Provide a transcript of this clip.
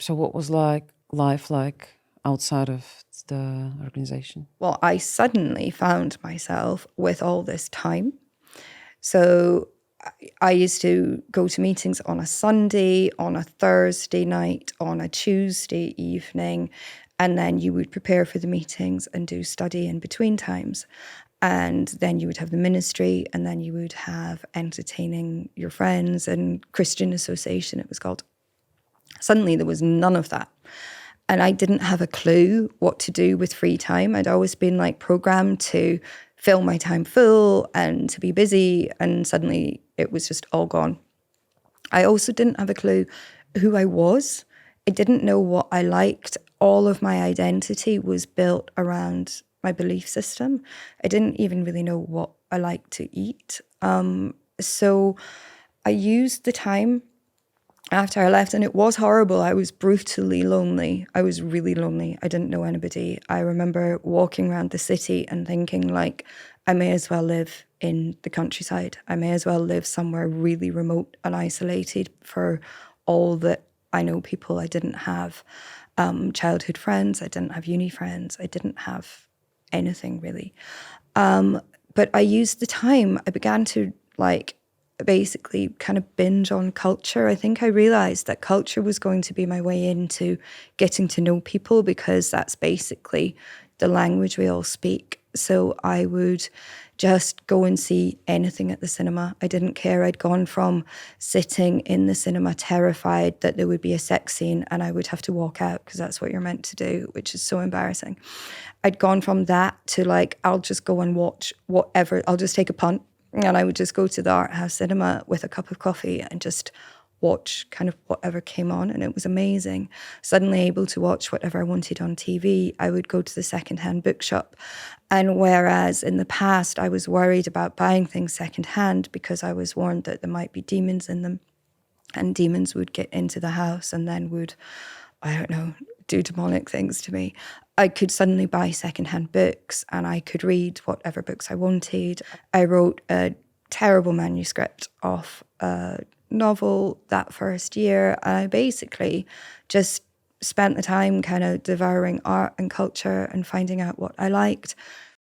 So what was life like outside of the organization? Well, I suddenly found myself with all this time. So I used to go to meetings on a Sunday, on a Thursday night, on a Tuesday evening, and then you would prepare for the meetings and do study in between times. And then you would have the ministry, and then you would have entertaining your friends and Christian association, it was called. Suddenly there was none of that. And I didn't have a clue what to do with free time. I'd always been like programmed to fill my time full and to be busy. And suddenly it was just all gone. I also didn't have a clue who I was. I didn't know what I liked. All of my identity was built around my belief system. I didn't even really know what I liked to eat. So I used the time after I left, and it was horrible. I was brutally lonely. I was really lonely. I didn't know anybody. I remember walking around the city and thinking, like, I may as well live in the countryside. I may as well live somewhere really remote and isolated for all that I know people. I didn't have childhood friends. I didn't have uni friends. I didn't have anything really. But I used the time. I began to basically kind of binge on culture. I think I realized that culture was going to be my way into getting to know people, because that's basically the language we all speak. So I would just go and see anything at the cinema. I didn't care. I'd gone from sitting in the cinema terrified that there would be a sex scene and I would have to walk out because that's what you're meant to do, which is so embarrassing. I'd gone from that to I'll just go and watch whatever. I'll just take a punt. And I would just go to the art house cinema with a cup of coffee and just watch kind of whatever came on. And it was amazing. Suddenly able to watch whatever I wanted on TV. I would go to the secondhand bookshop. And whereas in the past I was worried about buying things secondhand because I was warned that there might be demons in them, and demons would get into the house and then would, I don't know, do demonic things to me. I could suddenly buy secondhand books and I could read whatever books I wanted. I wrote a terrible manuscript of a novel that first year. I basically just spent the time kind of devouring art and culture and finding out what I liked.